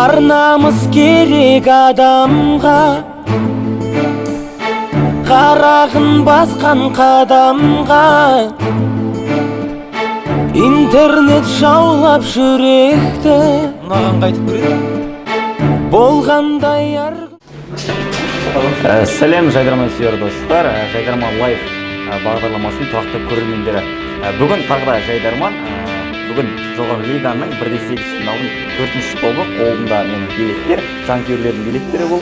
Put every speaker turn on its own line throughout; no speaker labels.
ар намыс керек адамға, қарағын басқан қадамға. Интернет жаулап жүректі, маған қайтып көреді болғандай арғы.
Сәлем жайдарман сүйер достар, жайдарман лайф бағдарламасының тұрақты көрермендері. Бүгін тағы да жайдарман, бүгін жоғары лиганың 1/8 финалының 4-ші тобы, қолында менің билеттер, жанкүйерлердің билеттері бұл.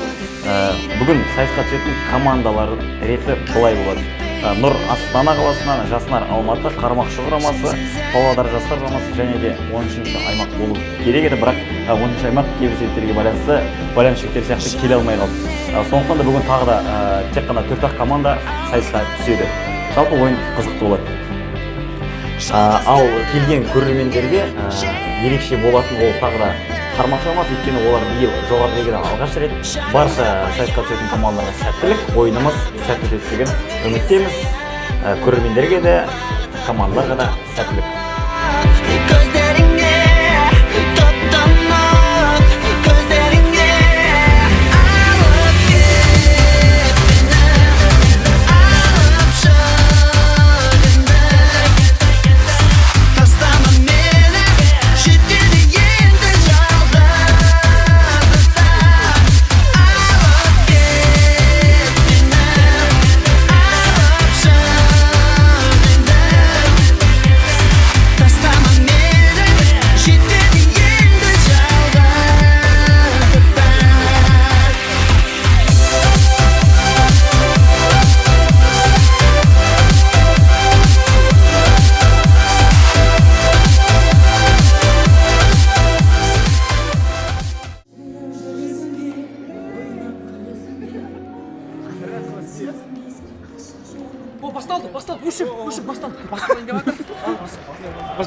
Бүгін сайысқа түсетін командалар реті былай болады. Нұр Астана қаласынан, Жаснар Алматы, Қармақшы құрамасы, Павлодар жастар құрамасы және де 10-ші аймақ болу керек еді, бірақ 10-ші аймақ кейбір себептерге байланысты байланысшылар сияқты келе алмай қалды. Сондықтан да бүгін тағы да тек қана 4-ақ команда сайысқа түседі. Жалпы ойын қызықты болады. Ал келген көрермендерге ерекше болатын ол тағы да Қармақшы құрамасы, өйткені олар биыл жоғары лигада алғаш рет. Барша сайысқа түсетін командаларға сәттілік, ойынымыз сәтті өтеді деген үміттеміз. Көрермендерге де, командаларға да сәттілік.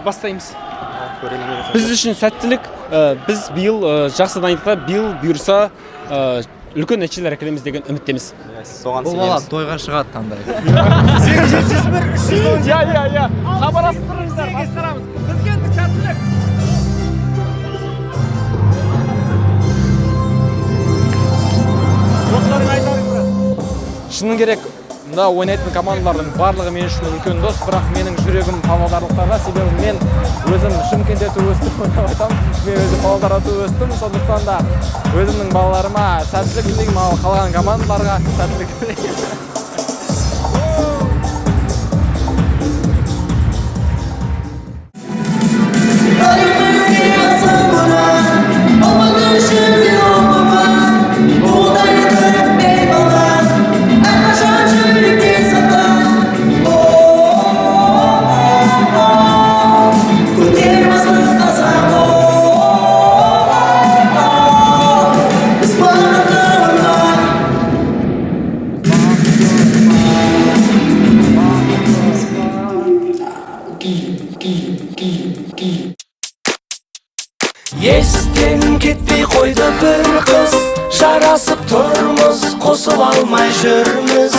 Бастаймыз. Біз үшін сәттілік, біз биыл жақсы дайындықта, биыл бұйырса үлкен нәтижелер әкелеміз деген үміттеміз.
Бұл бала тойға шығады қандай.
Иә. Хабарластырыңыздар, бастырамыз. Бізге сәттілік. Шыны керек, мына ойнайтын командалардың барлығы мен үшін үлкен дос, бірақ менің жүрегім павлодарлықтарға, себебі мен өзім Шымкентте өстім, ойнап айтамын. Мен өзім Павлодарда өстім, сондықтан да өзімнің балаларыма сәттілік тілеймін, ал қалған командаларға сәттілік тілеймін.
Естен кетпей қойды бір қыз, жарасып тұрмыз, қосыла алмай жүрміз.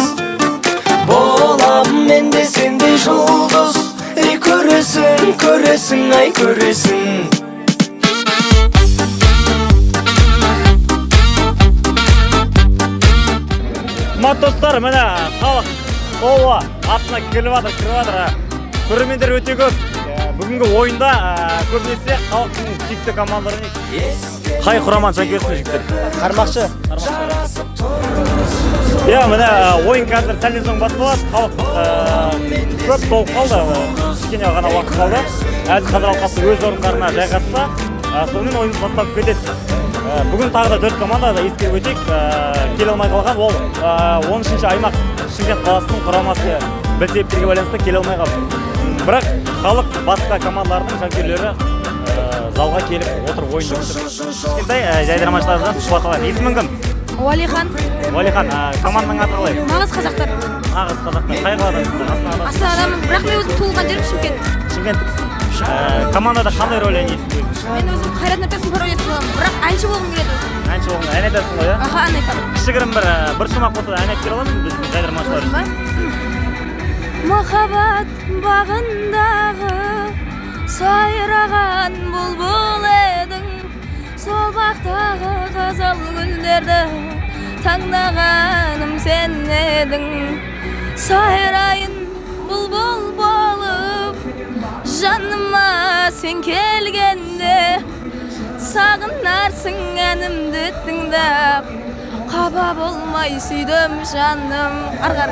Болам мен де сендей жұлдыз, көресің, көресің, ай көресің.
Достар, міне халық қолы астына кіріп жатыр. Көрермендер өте көп. Бүгінгі ойында көбінесе халықтың сүйікті командалары. Қай құраманы жанкүйерсіңдер жігіттер?
Қармақшы.
Иә, міне ойын қазір сәлден соң басталады. Халық көп толып қалды. Кішкене ғана уақыт қалды. Әлі қазір алқасы өз орындарына жайғасса, сонымен ойымыз бастап кетеді. Бүгін тағы да 4 команда да ескеріп өтейік. Келе алмай қалған ол 10-ші аймақ Шымкент қаласының құрамасы бір себептерге байланысты келе алмай қалды. Бірақ халық басқа командалардың жанкүйерлері залға келіп отырып ойын жүргізіп. Кішкентай жайдарманшылардан сұхбат алайық. Есімің кім?
Уалихан.
Уалихан, команданың аты қалай?
Нағыз қазақтар.
Нағыз қазақтар. Қай қаладан?
Астанадан. Бірақ мен өзім туылған жерім Шымкент.
Шымкент. Командада қандай рөл ойнайсыз?
Мен өзім Қайрат Нұртастың пародиясы боламын, бірақ әнші болғым келеді.
Әнші болғың, ән айтасың ғой, иә?
Аха, ән айтамын.
Кішігірім бір шумақ болса да ән айтып бере аласың біз жайдарманшылар үшін?
Махаббат бағындағы сайраған бұлбұл едің, Sol baktағы қызыл гүлдерді таңдағаным сен едің. Сайрайын бұлбұл болып жаныма сен келгенде, сағынарсың әнімді тыңдап, қапа болмай сүйдім жаным. Арғар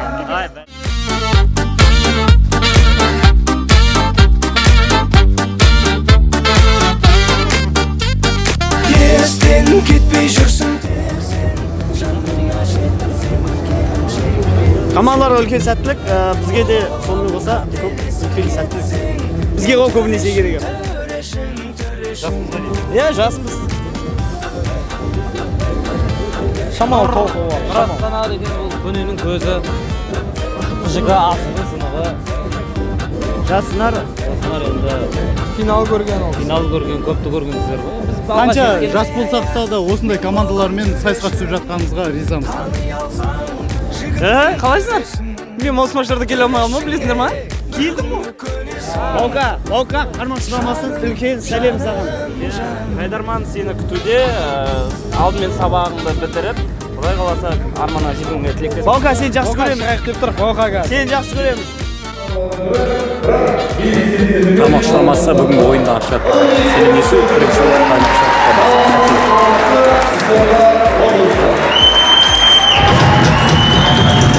естен кетпей жүрсің.
Командаларға үлкен сәттілік, бізге де сонымен қоса көп үлкен сәттілік. Бізге ғой көбінесе керек. Иә, жаспыз. Шамалы толқы бар.
Астана деген ол көненің көзі. Мұжыға асылы сынығы.
Жасынар
енді
Финал көрген ол.
финал көрген, көпті көргенсіздер ғой. Біз
Қанша жас болсақ да осындай командалармен сайысқа түсіп жатқанымызға ризамыз.
қалайсыңдар? Мен маусымашыларда келе алмай қалмам, білесіңдер ма? Келдім ғой. Баука, қармақ сұрамасын, үлкен сәлем саған.
Хайдарман сені күтуде, алдымен сабағыңды бітіріп, Құдай қаласа арманға жетуіңе тілектеспін.
Баука, сені жақсы көремін.
Шайық тұр, Бауқаға.
Сені жақсы көремін.
Қармақшыламасы бүгінгі ойында ашады. Сәлемдесу бірінші орынға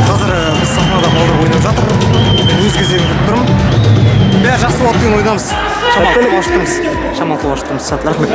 Қазір біз сахнада балдар ойнап жатыр. Өз кезегін күтіп тұрмын. Бәрі жақсы болады деген ойдамыз. Шамал қуаныштымыз. Сәттілік, рахмет.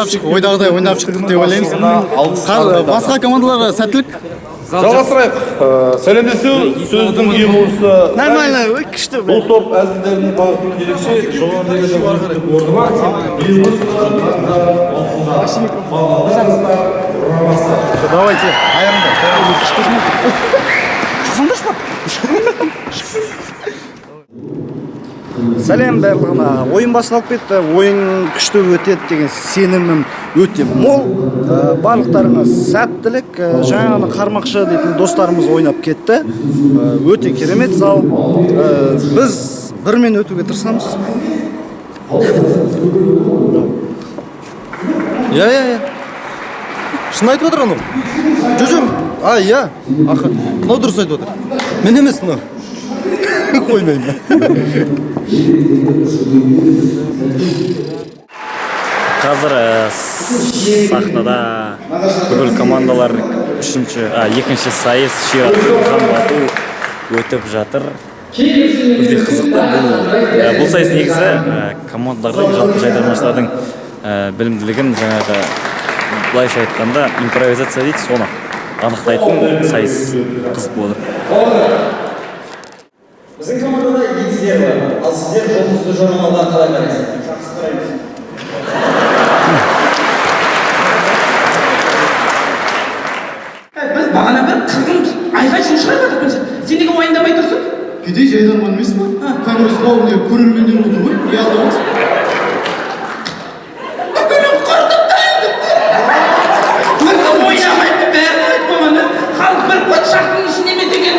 Ойдағыдай ойнап шықтық деп ойлаймыз. Басқа командаларға сәттілік.
Жалғастырайық. Сәлемдесу сөздің ие болысы.
Нормально, күшті.
Бұл топ әзілдерінің бағытын ерекше жоғары деңгейде
Давайте.
Сәлем барлығына. Ойын басталып кетті. Ойын күшті өтеді деген сенімім өте мол. Барлықтарына сәттілік. Жаңағы қармақшы дейтін достарымыз ойнап кетті. Өте керемет зал. Біз бірмен өтуге тырысамыз.
Иә. Шын айтып отыр анау. Жүжім. Иә. Мынау дұрыс айтып отыр. Мен емес мынау. Қоймаймын.
Қазір сахнада бүкіл командалар екінші сайыс ширату бату өтіп жатыр. Өте қызықты. Бұл сайыс негізі командалардың, жалпы жайдармашылардың білімділігін жаңағы былайша айтқанда импровизация дейді, соны анықтайтын сайыс қызық болды.
Біздің командада егіздер бар, ал сіздер жолыңызды жорамалдан қалай қарайсыздар? Жақсы қараймыз.
Біз бағана бір қырғын айғай-шың шығармадық бірінші. Сен неге уайымдамай тұрсың?
Кедей жайдарман емес па? Конgress қауымына көрермендер отыр ғой, ұялдыңыз.
Күнім құрдым дайындық. Өзі ойнамайды, бәрін айтып қойғанда халық бір пұт шақтың ішінде емес екен.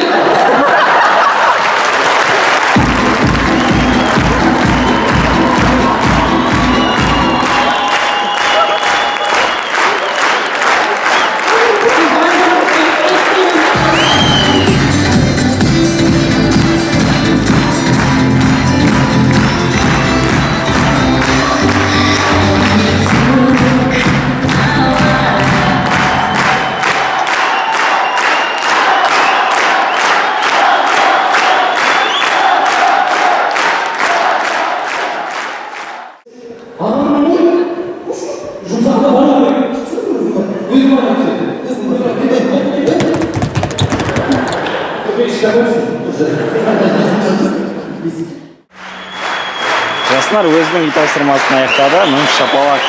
жастар өзінің үй тапсырмасын аяқтады. Мың шапалақ.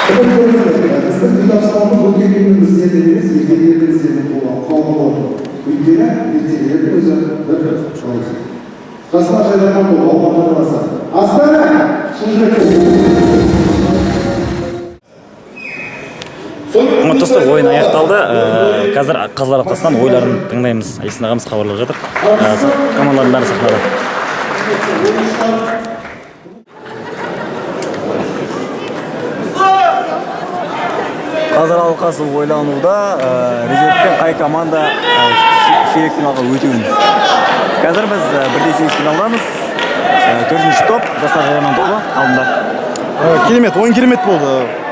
Біздің үй тапсырмамыз өткеннің іздеді емес, ертеңгілердің іздеді болған қауымы болды. Өйткені ертеңгілердің өзі бір жолы. Жасына жайдархан болып, Алматы қаласы. Астана!
Достар, ойын аяқталды. Қазір қазылар аптасынан ойларын тыңдаймыз. Айсын ағамыз хабарлап жатыр. Командалардың бәрі сахнада. Қазір алқасы ойлануда. Резервтен қай команда ширек финалға өтуін. Қазір біз 1-8 финалдамыз. 4-ші топ, жастар жайдарман тобы алдында.
Керемет, ойын керемет болды.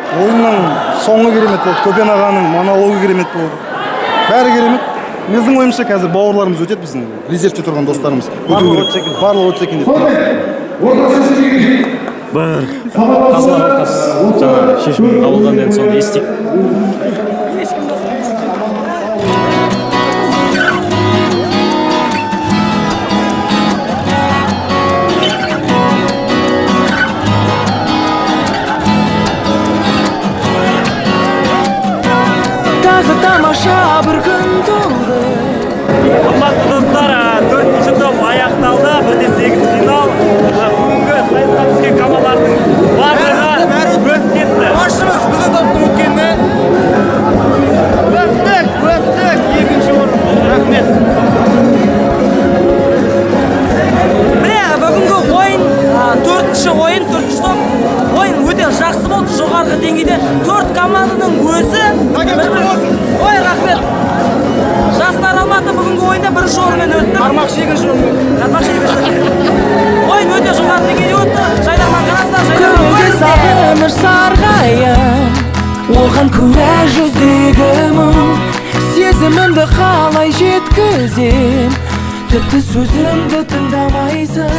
Ойынның соңы керемет болды. Көпен ағаның монологы керемет болды. Бәрі керемет. Менің ойымша қазір бауырларымыз өтеді біздің резервте тұрған достарымыз. Барлығы өтсе екен деп.
Бір қазылар алқасы жаңа шешім қабылданған соң естик.
Тамаша бір күн туды.
Қымбатты достар, 4-ші топ аяқталды. 1-8 финал. Бүгінгі сайысқа түскен командалардың барлығы өтіп кетті.
Баршымыз біздің топтың өткеніне өттік, екінші орын. Рахмет.
Міне бүгінгі ойын 4-ші ойын, 4-ші топ ойын өте жақсы болды. Жоғарғы деңгейде 4 команданың өзі ой, рахмет. Жастар Алматы бүгінгі ойында бірінші орынмен өтті.
Қармақшы екінші орын.
Ойын өте жоғары деңгейде өтті. Жайдарман қараңыздар,
Көңілге сағыныш сарғайып, оған куә жүздегі мұң. Сезімімді қалай жеткізем, тіпті сөзімді тыңдамайсың.